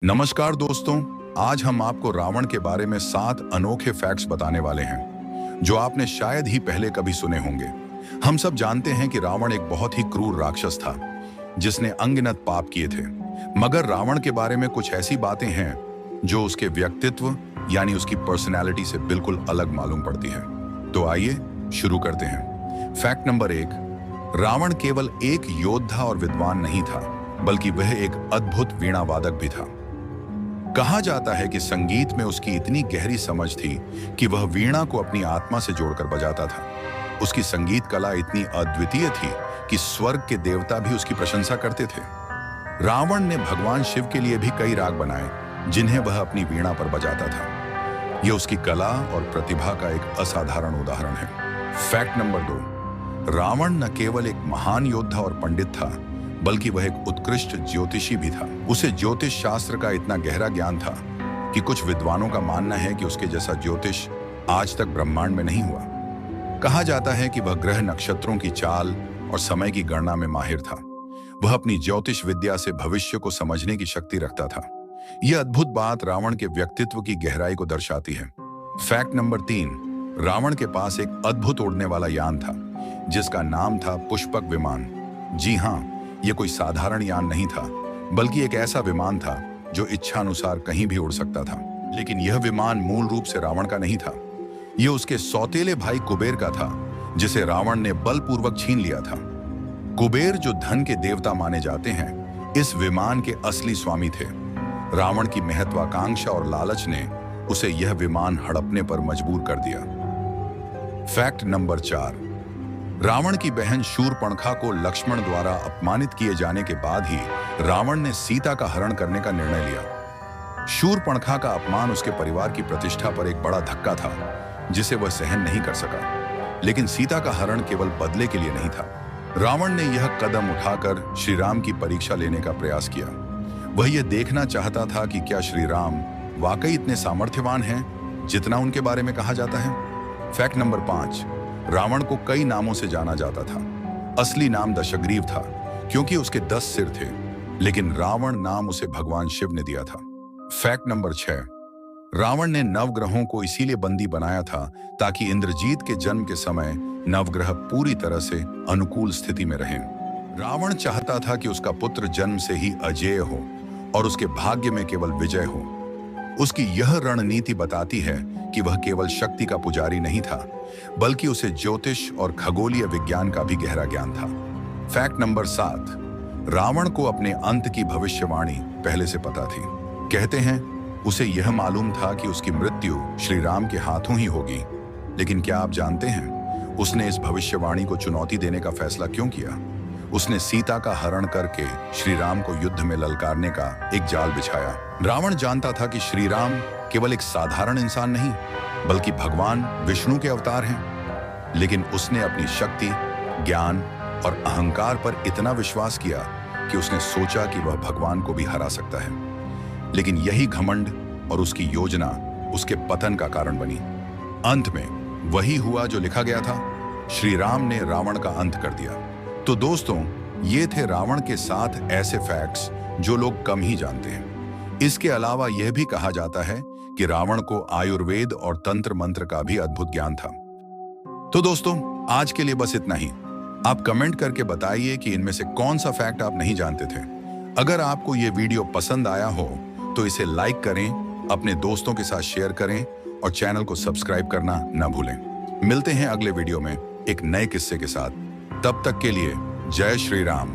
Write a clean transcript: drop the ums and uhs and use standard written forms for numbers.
नमस्कार दोस्तों, आज हम आपको रावण के बारे में 7 अनोखे फैक्ट्स बताने वाले हैं जो आपने शायद ही पहले कभी सुने होंगे। हम सब जानते हैं कि रावण एक बहुत ही क्रूर राक्षस था जिसने अनगिनत पाप किए थे। मगर रावण के बारे में कुछ ऐसी बातें हैं जो उसके व्यक्तित्व यानी उसकी पर्सनैलिटी से बिल्कुल अलग मालूम पड़ती है। तो आइए शुरू करते हैं। फैक्ट नंबर 1, रावण केवल एक योद्धा और विद्वान नहीं था, बल्कि वह एक अद्भुत वीणा वादक भी था। कहा जाता है कि संगीत में उसकी इतनी गहरी समझ थी कि वह वीणा को अपनी आत्मा से जोड़कर बजाता था। उसकी संगीत कला इतनी अद्वितीय थी कि स्वर्ग के देवता भी उसकी प्रशंसा करते थे। रावण ने भगवान शिव के लिए भी कई राग बनाए जिन्हें वह अपनी वीणा पर बजाता था। यह उसकी कला और प्रतिभा का एक असाधारण उदाहरण है। फैक्ट नंबर 2, रावण न केवल एक महान योद्धा और पंडित था, बल्कि वह एक उत्कृष्ट ज्योतिषी भी था। उसे ज्योतिष शास्त्र का इतना गहरा ज्ञान था कि कुछ विद्वानों का मानना है कि उसके जैसा ज्योतिष आज तक ब्रह्मांड में नहीं हुआ। कहा जाता है कि वह ग्रह नक्षत्रों की चाल और समय की गणना में माहिर था। वह अपनी ज्योतिष विद्या से भविष्य को समझने की शक्ति रखता था। यह अद्भुत बात रावण के व्यक्तित्व की गहराई को दर्शाती है। फैक्ट नंबर 3, रावण के पास एक अद्भुत उड़ने वाला यान था जिसका नाम था पुष्पक विमान। जी हाँ, यह कोई साधारण यान नहीं था, बल्कि एक ऐसा विमान था जो इच्छानुसार कहीं भी उड़ सकता था। लेकिन यह विमान मूल रूप से रावण का नहीं था। यह उसके सौतेले भाई कुबेर का था, जिसे रावण ने बलपूर्वक छीन लिया था। कुबेर, जो धन के देवता माने जाते हैं, इस विमान के असली स्वामी थे। रावण की महत्वाकांक्षा और लालच ने उसे यह विमान हड़पने पर मजबूर कर दिया। फैक्ट नंबर 4, रावण की बहन शूरपणखा को लक्ष्मण द्वारा अपमानित किए जाने के बाद ही रावण ने सीता का हरण करने का निर्णय लिया। शूरपणखा का अपमान उसके परिवार की प्रतिष्ठा पर एक बड़ा धक्का था जिसे वह सहन नहीं कर सका। लेकिन सीता का हरण केवल बदले के लिए नहीं था। रावण ने यह कदम उठाकर श्री राम की परीक्षा लेने का प्रयास किया। वह यह देखना चाहता था कि क्या श्री राम वाकई इतने सामर्थ्यवान हैं जितना उनके बारे में कहा जाता है। फैक्ट नंबर 5, रावण को कई नामों से जाना जाता था। असली नाम दशग्रीव था क्योंकि उसके 10 सिर थे, लेकिन रावण नाम उसे भगवान शिव ने दिया था। फैक्ट नंबर 6, रावण ने नवग्रहों को इसीलिए बंदी बनाया था ताकि इंद्रजीत के जन्म के समय नवग्रह पूरी तरह से अनुकूल स्थिति में रहें। रावण चाहता था कि उसका पुत्र जन्म से ही अजेय हो और उसके भाग्य में केवल विजय हो। उसकी यह रणनीति बताती है कि वह केवल शक्ति का पुजारी नहीं था, बल्कि उसे ज्योतिष और खगोलीय विज्ञान का भी गहरा ज्ञान था। फैक्ट नंबर 7, रावण को अपने अंत की भविष्यवाणी पहले से पता थी। कहते हैं उसे यह मालूम था कि उसकी मृत्यु श्री राम के हाथों ही होगी। लेकिन क्या आप जानते हैं उसने इस भविष्यवाणी को चुनौती देने का फैसला क्यों किया? उसने सीता का हरण करके श्री राम को युद्ध में ललकारने का एक जाल बिछाया। रावण जानता था कि श्री राम केवल एक साधारण इंसान नहीं, बल्कि भगवान विष्णु के अवतार हैं। लेकिन उसने अपनी शक्ति, ज्ञान और अहंकार पर इतना विश्वास किया कि उसने सोचा कि वह भगवान को भी हरा सकता है। लेकिन यही घमंड और उसकी योजना उसके पतन का कारण बनी। अंत में वही हुआ जो लिखा गया था, श्री राम ने रावण का अंत कर दिया। तो दोस्तों, ये थे रावण के 7 ऐसे फैक्ट्स जो लोग कम ही जानते हैं। इसके अलावा यह भी कहा जाता है कि रावण को आयुर्वेद और तंत्र मंत्र का भी अद्भुत ज्ञान था। तो दोस्तों, आज के लिए बस इतना ही। आप कमेंट करके बताइए कि इनमें से कौन सा फैक्ट आप नहीं जानते थे। अगर आपको ये वीडियो पसंद आया हो तो इसे लाइक करें, अपने दोस्तों के साथ शेयर करें और चैनल को सब्सक्राइब करना न भूलें। मिलते हैं अगले वीडियो में एक नए किस्से के साथ। तब तक के लिए जय श्री राम।